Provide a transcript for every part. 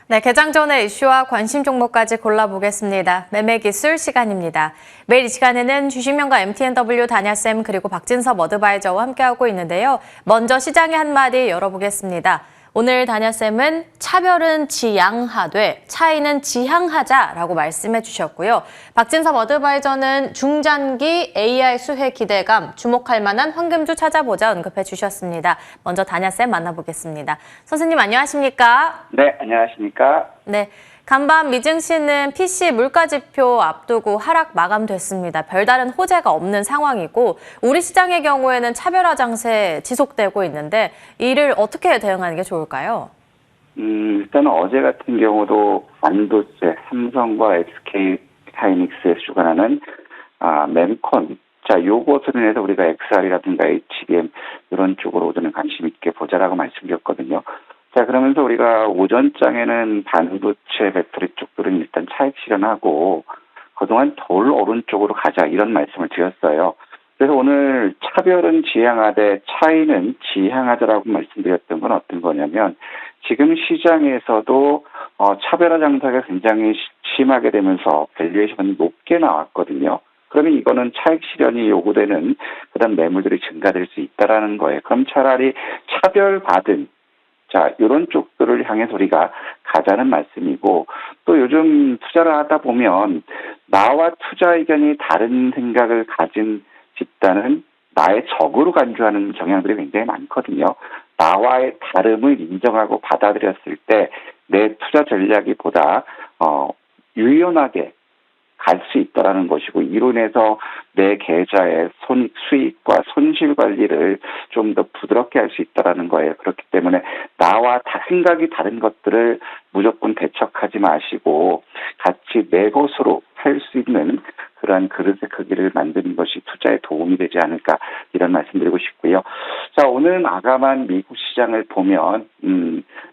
네, 개장 전의 이슈와 관심 종목까지 골라보겠습니다. 매매기술 시간입니다. 매일 이 시간에는 주식명가 MTNW 다냐쌤 그리고 박진섭 어드바이저와 함께하고 있는데요. 먼저 시장의 한마디 열어보겠습니다. 오늘 다냐쌤은 차별은 지양하되 차이는 지향하자라고 말씀해 주셨고요. 박진섭 어드바이저는 중장기 AI 수혜 기대감, 주목할 만한 황금주 찾아보자 언급해 주셨습니다. 먼저 다냐쌤 만나보겠습니다. 선생님 안녕하십니까? 네, 안녕하십니까? 네, 간밤 미증시는 PC 물가지표 앞두고 하락 마감됐습니다. 별다른 호재가 없는 상황이고 우리 시장의 경우에는 차별화 장세 지속되고 있는데 이를 어떻게 대응하는 게 좋을까요? 일단 어제 같은 경우도 반도체, 삼성과 SK 하이닉스에서 주관하는 mem콘, 자, 요것으로 인해서 우리가 XR이라든가 HBM 이런 쪽으로 오전에 관심 있게 보자라고 말씀드렸거든요. 자, 그러면서 우리가 오전장에는 반도체, 배터리 쪽들은 일단 차익 실현하고 그동안 덜 오른쪽으로 가자 이런 말씀을 드렸어요. 그래서 오늘 차별은 지향하되 차이는 지향하자라고 말씀드렸던 건 어떤 거냐면 지금 시장에서도 차별화 장사가 굉장히 심하게 되면서 밸류에이션이 높게 나왔거든요. 그러면 이거는 차익 실현이 요구되는 그런 매물들이 증가될 수 있다라는 거예요. 그럼 차라리 차별받은 자, 이런 쪽들을 향해서 우리가 가자는 말씀이고 또 요즘 투자를 하다 보면 나와 투자 의견이 다른 생각을 가진 집단은 나의 적으로 간주하는 경향들이 굉장히 많거든요. 나와의 다름을 인정하고 받아들였을 때 내 투자 전략이 보다 유연하게 갈 수 있다라는 것이고 이로 인해서 내 계좌의 수익과 손실 관리를 좀 더 부드럽게 할 수 있다라는 거예요. 그렇기 때문에 나와 생각이 다른 것들을 무조건 대척하지 마시고 같이 내 것으로 할 수 있는 그러한 그릇의 크기를 만드는 것이 투자에 도움이 되지 않을까 이런 말씀드리고 싶고요. 자, 오늘 마감한 미국 시장을 보면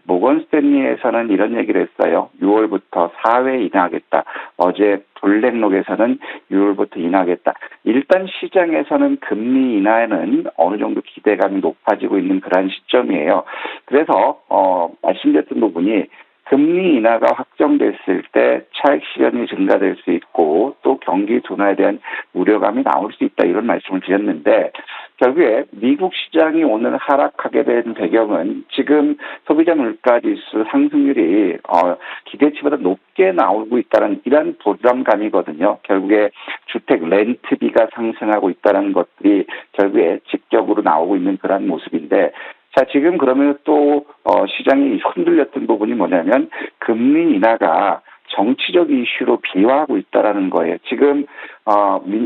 모건 스탠리에서는 이런 얘기를 했어요. 6월부터 4회 인하하겠다. 어제 블랙록에서는 6월부터 인하하겠다. 일단 시장에서는 금리 인하에는 어느 정도 기대감이 높아지고 있는 그러한 시점이에요. 그래서 말씀드렸던 부분이 금리 인하가 확정됐을 때 차익 실현이 증가될 수 있고 또 경기 둔화에 대한 우려감이 나올 수 있다 이런 말씀을 드렸는데 결국에 미국 시장이 오늘 하락하게 된 배경은 지금 소비자 물가지수 상승률이 기대치보다 높게 나오고 있다는 이런 부담감이거든요. 결국에 주택 렌트비가 상승하고 있다는 것들이 결국에 직접으로 나오고 있는 그런 모습인데 자, 지금 그러면 또 시장이 흔들렸던 부분이 뭐냐면 금리 인하가 정치적 이슈로 비화하고 있다라는 거예요. 지금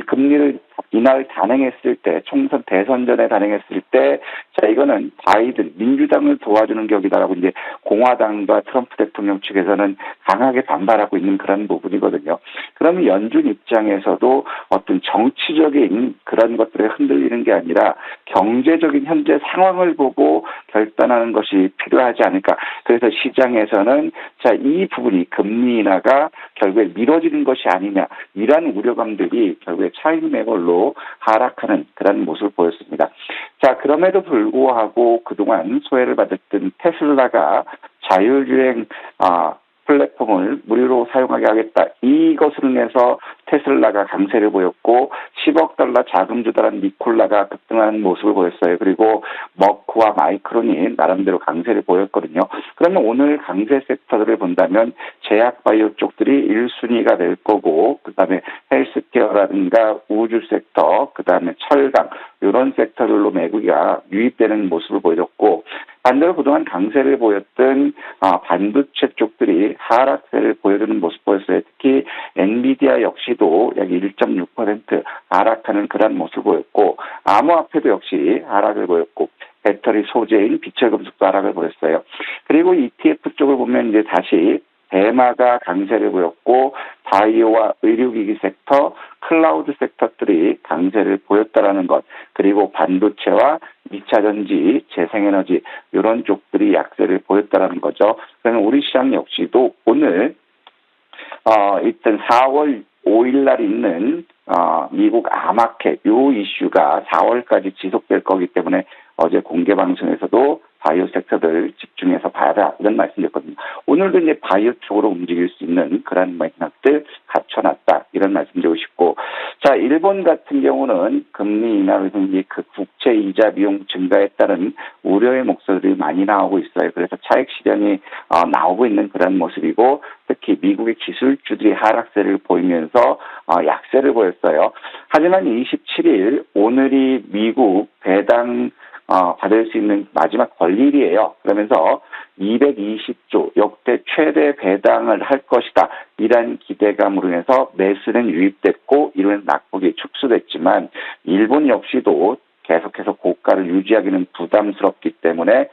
금리를 인하를 단행했을 때 총선 대선 전에 단행했을 때 자 이거는 바이든 민주당을 도와주는 격이다라고 이제 공화당과 트럼프 대통령 측에서는 강하게 반발하고 있는 그런 부분이거든요. 그러면 연준 입장에서도 어떤 정치적인 그런 것들에 흔들리는 게 아니라 경제적인 현재 상황을 보고 결단하는 것이 필요하지 않을까. 그래서 시장에서는 자 이 부분이 금리 인하가 결국에 미뤄지는 것이 아니냐 이러한 우려감들이 결국에 차익 매물로 하락하는 그런 모습을 보였습니다. 자 그럼에도 불구하고 그동안 소외를 받았던 테슬라가 자율주행 플랫폼을 무료로 사용하게 하겠다. 이것으로 인해서 테슬라가 강세를 보였고 10억 달러 자금 조달한 니콜라가 급등하는 모습을 보였어요. 그리고 머크와 마이크론이 나름대로 강세를 보였거든요. 그러면 오늘 강세 섹터들을 본다면 제약바이오 쪽들이 1순위가 될 거고 그다음에 헬스케어라든가 우주 섹터, 그다음에 철강 이런 섹터들로 매국이 유입되는 모습을 보였고 반대로 그동안 강세를 보였던 반도체 쪽들이 하락세를 보여주는 모습 보였어요. 특히 엔비디아 역시도 약 1.6% 하락하는 그런 모습을 보였고 암호화폐도 역시 하락을 보였고 배터리 소재인 빛의 금속도 하락을 보였어요. 그리고 ETF 쪽을 보면 이제 다시 대마가 강세를 보였고 바이오와 의료기기 섹터, 클라우드 섹터들이 강세를 보였다라는 것, 그리고 반도체와 2차전지, 재생에너지 이런 쪽들이 약세를 보였다라는 거죠. 그러면 우리 시장 역시도 오늘 일단 4월 5일 날 있는 미국 아마켓 요 이슈가 4월까지 지속될 거기 때문에 어제 공개 방송에서도 바이오 섹터들 집중해서 봐라 이런 말씀드렸거든요. 오늘도 이제 바이오 쪽으로 움직일 수 있는 그런 맥락들 갖춰놨다 이런 말씀드리고 싶고, 자 일본 같은 경우는 금리 인하로 이제 그 국채 이자 비용 증가에 따른 우려의 목소리들이 많이 나오고 있어요. 그래서 차익 실현이 나오고 있는 그런 모습이고, 특히 미국의 기술주들이 하락세를 보이면서 약세를 보였어요. 하지만 27일 오늘이 미국 배당 받을 수 있는 마지막 권리일이에요. 그러면서 220조 역대 최대 배당을 할 것이다. 이런 기대감으로 인해서 매수는 유입됐고 이런 낙폭이 축소됐지만 일본 역시도 계속해서 고가를 유지하기는 부담스럽기 때문에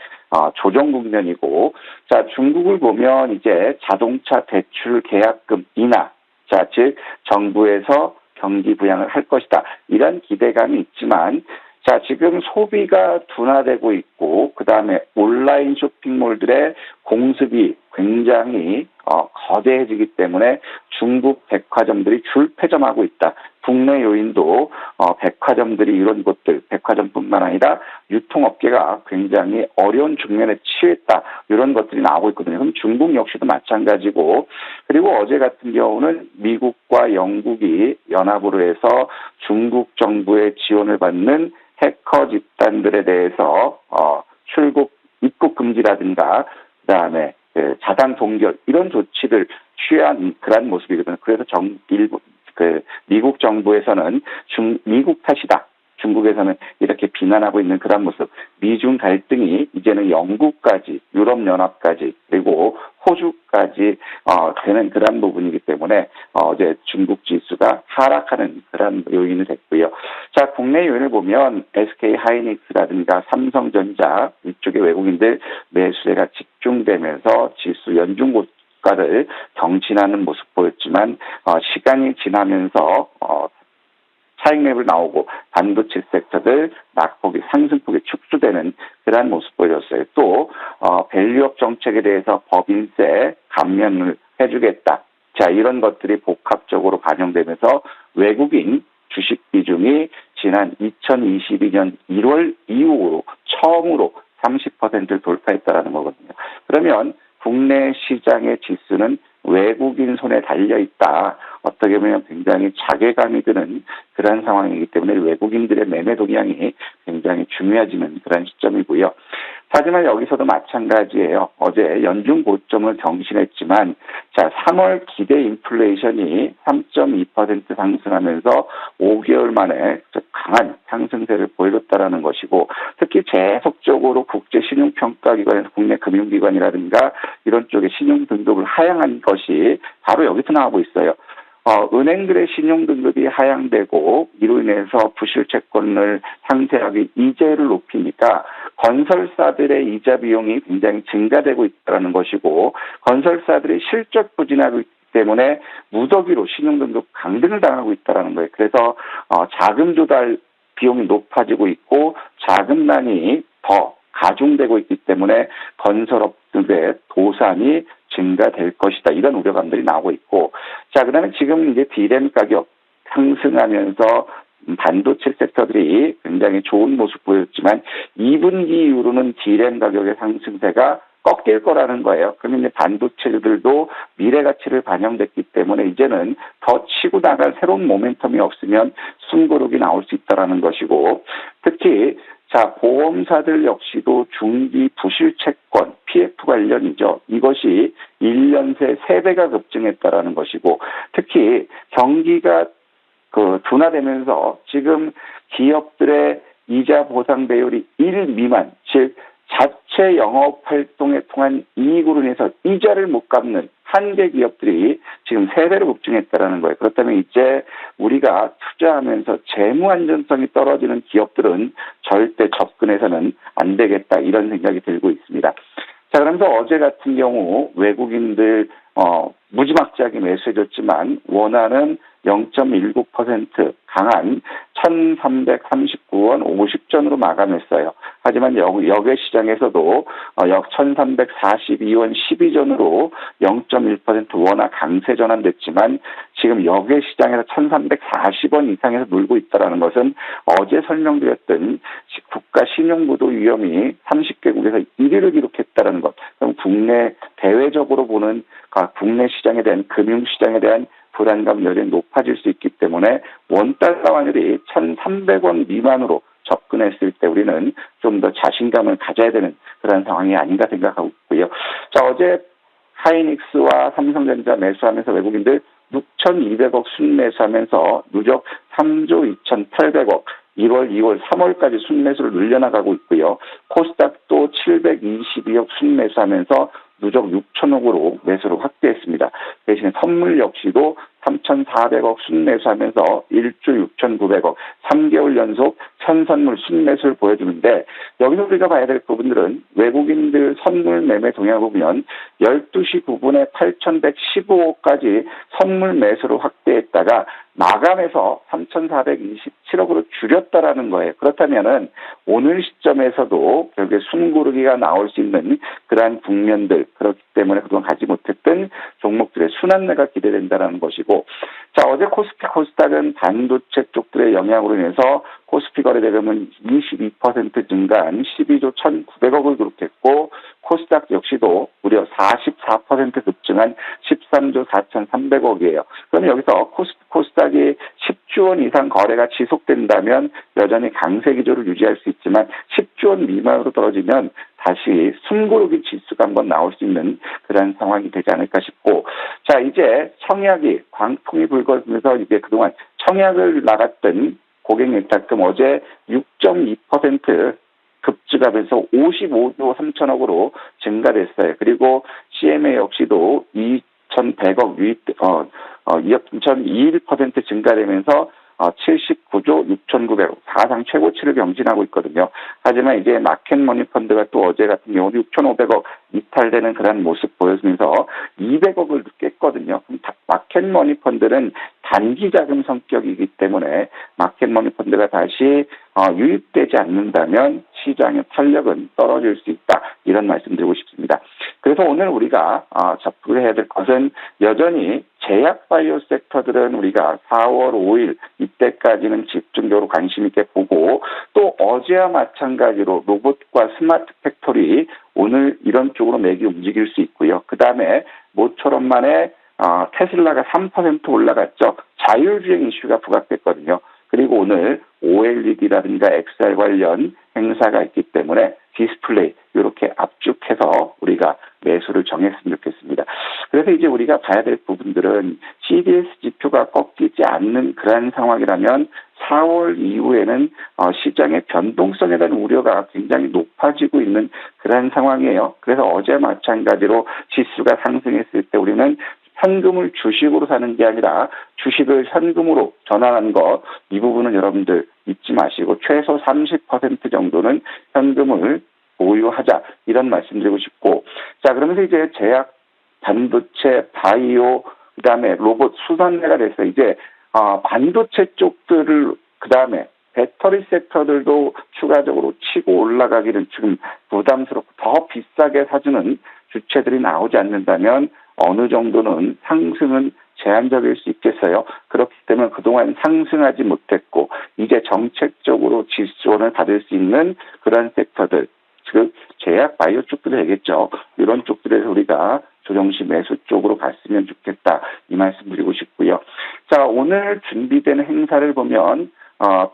조정 국면이고, 자 중국을 보면 이제 자동차 대출 계약금 인하, 자 즉 정부에서 경기 부양을 할 것이다 이런 기대감이 있지만, 자 지금 소비가 둔화되고 있고 그 다음에 온라인 쇼핑몰들의 공습이 굉장히 거대해지기 때문에 중국 백화점들이 줄폐점하고 있다. 국내 요인도 백화점들이 이런 곳들, 백화점뿐만 아니라 유통업계가 굉장히 어려운局면에 취했다. 이런 것들이 나오고 있거든요. 그럼 중국 역시도 마찬가지고, 그리고 어제 같은 경우는 미국과 영국이 연합으로 해서 중국 정부의 지원을 받는 해커 집단들에 대해서 입국 금지라든가 그다음에 자당 동결 이런 조치를 취한 그런 모습이거든요. 그래서 미국 정부에서는 미국 탓이다. 중국에서는 이렇게 비난하고 있는 그런 모습. 미중 갈등이 이제는 영국까지, 유럽연합까지, 그리고 호주까지 되는 그런 부분이기 때문에 어제 중국 지수가 하락하는 그런 요인이 됐고요. 자, 국내 요인을 보면 SK 하이닉스라든가 삼성전자 이쪽에 외국인들 매수세가 집중되면서 지수 연중 고가를 경신하는 모습 보였지만 시간이 지나면서 차익 매입을 나오고 반도체 섹터들 낙폭이 상승폭이 축소되는 그러한 모습 보여줬어요. 또 밸류업 정책에 대해서 법인세 감면을 해주겠다. 자 이런 것들이 복합적으로 반영되면서 외국인 주식 비중이 지난 2022년 1월 이후로 처음으로 30%를 돌파했다는 거거든요. 그러면 국내 시장의 지수는 외국인 손에 달려있다. 어떻게 보면 굉장히 자괴감이 드는 그런 상황이기 때문에 외국인들의 매매 동향이 굉장히 중요해지는 그런 시점이고요. 하지만 여기서도 마찬가지예요. 어제 연중 고점을 경신했지만, 자 3월 기대 인플레이션이 3.2% 상승하면서 5개월 만에 강한 상승세를 보여줬다라는 것이고, 특히 계속적으로 국제 신용평가기관에서 국내 금융기관이라든가 이런 쪽에 신용 등급을 하향한 것이 바로 여기서 나오고 있어요. 은행들의 신용 등급이 하향되고 이로 인해서 부실 채권을 상쇄하기 이자율을 높이니까 건설사들의 이자 비용이 굉장히 증가되고 있다는 것이고, 건설사들이 실적 부진하고 있기 때문에 무더기로 신용 등급 강등을 당하고 있다는 거예요. 그래서 자금 조달 비용이 높아지고 있고 자금난이 더 가중되고 있기 때문에 건설업들의 도산이 증가될 것이다. 이런 우려감들이 나오고 있고, 자 그다음에 지금 이제 디램 가격 상승하면서 반도체 섹터들이 굉장히 좋은 모습 보였지만 2분기 이후로는 디램 가격의 상승세가 꺾일 거라는 거예요. 그러면 이제 반도체들도 미래 가치를 반영됐기 때문에 이제는 더 치고 나갈 새로운 모멘텀이 없으면 숨고르기 나올 수 있다라는 것이고, 특히 자 보험사들 역시도 중기 부실 채권 PF 관련이죠. 이것이 1년 새 3배가 급증했다라는 것이고, 특히 경기가 둔화되면서 지금 기업들의 이자 보상 배율이 1 미만, 즉 자체 영업 활동에 통한 이익으로 인해서 이자를 못 갚는 한계 기업들이 지금 3배로 급증했다라는 거예요. 그렇다면 이제 우리가 투자하면서 재무 안전성이 떨어지는 기업들은 절대 접근해서는 안 되겠다, 이런 생각이 들고 있습니다. 자, 그러면서 어제 같은 경우 외국인들 무지막지하게 매수해줬지만 원화는 0.19% 강한 1339원 50전으로 마감했어요. 하지만 역외 시장에서도 1342원 12전으로 0.1% 원화 강세 전환됐지만 지금 역외 시장에서 1,340원 이상에서 놀고 있다는 것은 어제 설명드렸던 국가 신용부도 위험이 30개국에서 1위를 기록했다는 것. 그럼 국내 대외적으로 보는 국내 시장에 대한 금융시장에 대한 불안감 여전히 높아질 수 있기 때문에 원달러 환율이 1,300원 미만으로 접근했을 때 우리는 좀 더 자신감을 가져야 되는 그런 상황이 아닌가 생각하고 있고요. 자, 어제 하이닉스와 삼성전자 매수하면서 외국인들 6,200억 순매수하면서 누적 3조 2,800억 1월, 2월, 3월까지 순매수를 늘려나가고 있고요. 코스닥도 722억 순매수하면서 누적 6천억으로 매수를 확대했습니다. 대신 선물 역시도 3,400억 순매수하면서 1조 6,900억 3개월 연속 선선물 순매수를 보여주는데 여기서 우리가 봐야 될 부분들은 외국인들 선물 매매 동향을 보면 12시 9분에 8,115억까지 선물 매수를 확대했다가 마감해서 3,427억으로 줄였다라는 거예요. 그렇다면은 오늘 시점에서도 결국에 숨고르기가 나올 수 있는 그러한 국면들 그렇기 때문에 그동안 가지 못했던 종목들의 순환매가 기대된다는 것이고 자 어제 코스피 코스닥은 반도체 쪽들의 영향으로 인해서 코스피 거래대금은 22% 증가한 12조 1,900억을 기록했고 코스닥 역시도 무려 44% 급증한 13조 4,300억이에요. 그러면 여기서 코스피 코스닥이 10조 원 이상 거래가 지속된다면 여전히 강세 기조를 유지할 수 있지만 10조 원 미만으로 떨어지면 다시 숨고르기 지수가 한번 나올 수 있는 그런 상황이 되지 않을까 싶고 자 이제 청약이 광풍이 불거지면서 이제 그동안 청약을 나갔던 고객 예탁금 어제 6.2% 급증하면서 55조 3천억으로 증가됐어요. 그리고 CMA 역시도 2,100억 2.21% 증가되면서 79조 6,900억 사상 최고치를 경신하고 있거든요. 하지만 이제 마켓머니 펀드가 또 어제 같은 경우는 6,500억 이탈되는 그런 모습 보여주면서 200억을 깼거든요. 마켓머니 펀드는 단기 자금 성격이기 때문에 마켓머니 펀드가 다시 유입되지 않는다면 시장의 탄력은 떨어질 수 있다. 이런 말씀드리고 싶습니다. 그래서 오늘 우리가 접근을 해야 될 것은 여전히 제약바이오 섹터들은 우리가 4월 5일 이때까지는 집중적으로 관심 있게 보고 또 어제와 마찬가지로 로봇과 스마트 팩토리 오늘 이런 쪽으로 맥이 움직일 수 있고요. 그 다음에 모처럼 만에 테슬라가 3% 올라갔죠. 자율주행 이슈가 부각됐거든요. 그리고 오늘 OLED라든가 XR 관련 행사가 있기 때문에 디스플레이 이렇게 압축해서 우리가 매수를 정했으면 좋겠습니다. 그래서 이제 우리가 봐야 될 부분들은 CDS 지표가 꺾이지 않는 그런 상황이라면 4월 이후에는 시장의 변동성에 대한 우려가 굉장히 높아지고 있는 그런 상황이에요. 그래서 어제 마찬가지로 지수가 상승했을 때 우리는 현금을 주식으로 사는 게 아니라 주식을 현금으로 전환하는 것, 이 부분은 여러분들 잊지 마시고 최소 30% 정도는 현금을 보유하자 이런 말씀드리고 싶고 자 그러면서 이제 제약, 반도체, 바이오, 그다음에 로봇 수산매가 돼서 이제 반도체 쪽들을 그다음에 배터리 섹터들도 추가적으로 치고 올라가기는 지금 부담스럽고 더 비싸게 사주는 주체들이 나오지 않는다면 어느 정도는 상승은 제한적일 수 있겠어요. 그렇기 때문에 그동안 상승하지 못했고 이제 정책적으로 지원을 받을 수 있는 그런 섹터들 즉 제약 바이오 쪽들이 되겠죠. 이런 쪽들에서 우리가 조정시 매수 쪽으로 갔으면 좋겠다 이 말씀 드리고 싶고요. 자 오늘 준비된 행사를 보면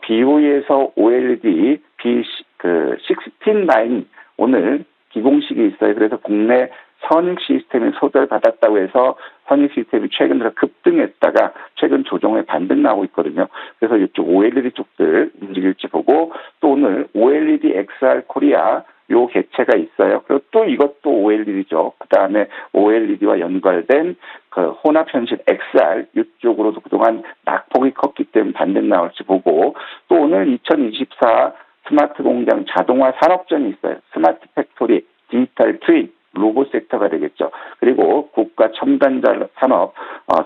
BOE에서 OLED B16 오늘 기공식이 있어요. 그래서 국내 선익 시스템이 소멸받았다고 해서 선익 시스템이 최근 들어 급등했다가 최근 조정에 반등 나오고 있거든요. 그래서 이쪽 OLED 쪽들 움직일지 보고 또 오늘 OLED XR 코리아 요 개체가 있어요. 그리고 또 이것도 OLED죠. 그 다음에 OLED와 연결된 그 혼합 현실 XR 이쪽으로도 그동안 낙폭이 컸기 때문에 반등 나올지 보고 또 오늘 2024 스마트 공장 자동화 산업전이 있어요. 스마트 팩토리, 디지털 트윈, 로봇 섹터가 되겠죠. 그리고 국가 첨단 산업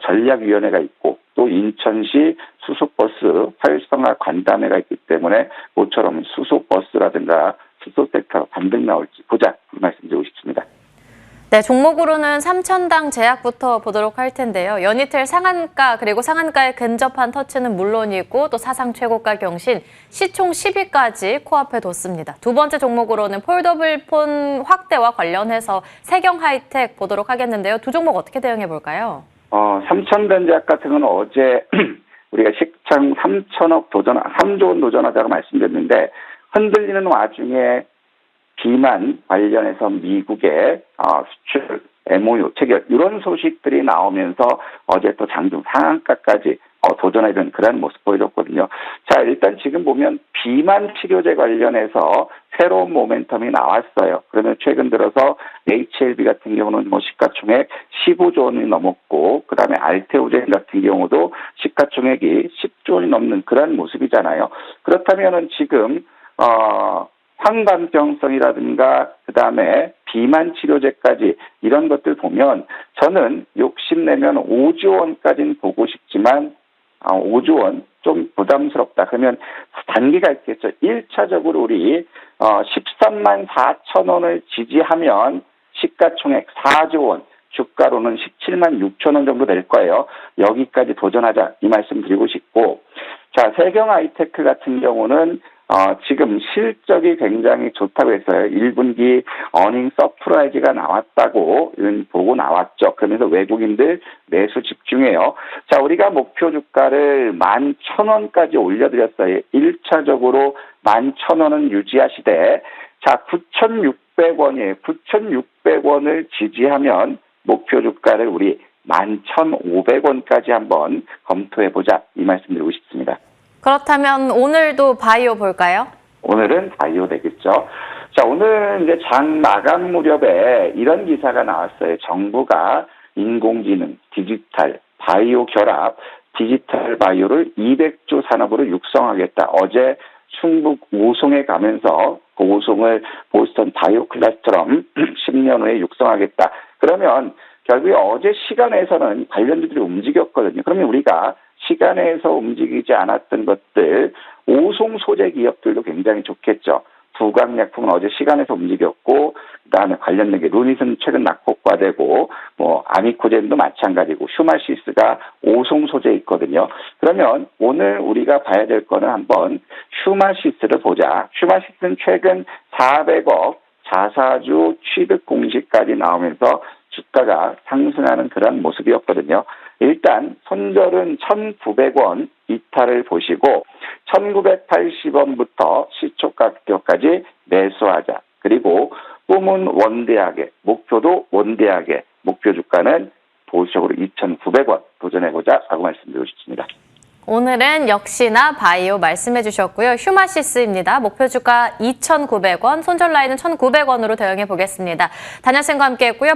전략위원회가 있고 또 인천시 수소버스 활성화 관담회가 있기 때문에 모처럼 수소버스라든가 수소 섹터 반등 나올지 보자 이 말씀드리고 싶습니다. 네, 종목으로는 삼천당 제약부터 보도록 할 텐데요. 연이틀 상한가 그리고 상한가에 근접한 터치는 물론이고 또 사상 최고가 경신 시총 10위까지 코앞에 뒀습니다. 두 번째 종목으로는 폴더블 폰 확대와 관련해서 세경 하이텍 보도록 하겠는데요. 두 종목 어떻게 대응해 볼까요? 삼천전 제약 같은 건 어제 우리가 시장 3조 원 도전하자고 말씀드렸는데 흔들리는 와중에 비만 관련해서 미국의 수출 MOU 체결 이런 소식들이 나오면서 어제 또 장중 상한가까지 도전하던 그런 모습 보여줬거든요. 자, 일단 지금 보면 비만 치료제 관련해서 새로운 모멘텀이 나왔어요. 그러면 최근 들어서 HLB 같은 경우는 시가총액 15조 원이 넘었고, 그 다음에 알테오젠 같은 경우도 시가총액이 10조 원이 넘는 그런 모습이잖아요. 그렇다면은 지금 황반병성이라든가 그다음에 비만 치료제까지 이런 것들 보면 저는 욕심내면 5조 원까지는 보고 싶지만 5조 원 좀 부담스럽다. 그러면 단계가 있겠죠. 1차적으로 우리 13만 4천 원을 지지하면 시가총액 4조 원, 주가로는 17만 6천 원 정도 될 거예요. 여기까지 도전하자 이 말씀 드리고 싶고, 자, 세경 하이테크 같은 경우는 지금 실적이 굉장히 좋다고 했어요. 1분기 어닝 서프라이즈가 나왔다고 보고 나왔죠. 그러면서 외국인들 매수 집중해요. 자, 우리가 목표 주가를 11,000원까지 올려드렸어요. 1차적으로 11,000원은 유지하시되, 자, 9,600원이에요. 9,600원을 지지하면 목표 주가를 우리 11,500원까지 한번 검토해보자 이 말씀드리고 싶습니다. 그렇다면 오늘도 바이오 볼까요? 오늘은 바이오 되겠죠. 자, 오늘 이제 장 마감 무렵에 이런 기사가 나왔어요. 정부가 인공지능, 디지털, 바이오 결합, 디지털 바이오를 200조 산업으로 육성하겠다. 어제 충북 오송에 가면서 그 오송을 보스턴 바이오 클러스터처럼 10년 후에 육성하겠다. 그러면 결국에 어제 시간에서는 관련주들이 움직였거든요. 그러면 우리가 시간에서 움직이지 않았던 것들, 오송 소재 기업들도 굉장히 좋겠죠. 부강약품은 어제 시간에서 움직였고, 그다음에 관련된 게 루닛은 최근 낙폭과되고, 아미코젠도 마찬가지고, 휴마시스가 오송 소재 있거든요. 그러면 오늘 우리가 봐야 될 거는 한번 휴마시스를 보자. 휴마시스는 최근 400억 자사주 취득 공시까지 나오면서 주가가 상승하는 그런 모습이었거든요. 일단 손절은 1,900원 이탈을 보시고 1,980원부터 시초가격까지 매수하자. 그리고 꿈은 원대하게, 목표도 원대하게, 목표 주가는 보수적으로 2,900원 도전해보자 라고 말씀드리고 싶습니다. 오늘은 역시나 바이오 말씀해 주셨고요. 휴마시스입니다. 목표 주가 2,900원, 손절 라인은 1,900원으로 대응해 보겠습니다. 단열쌤과 함께 했고요.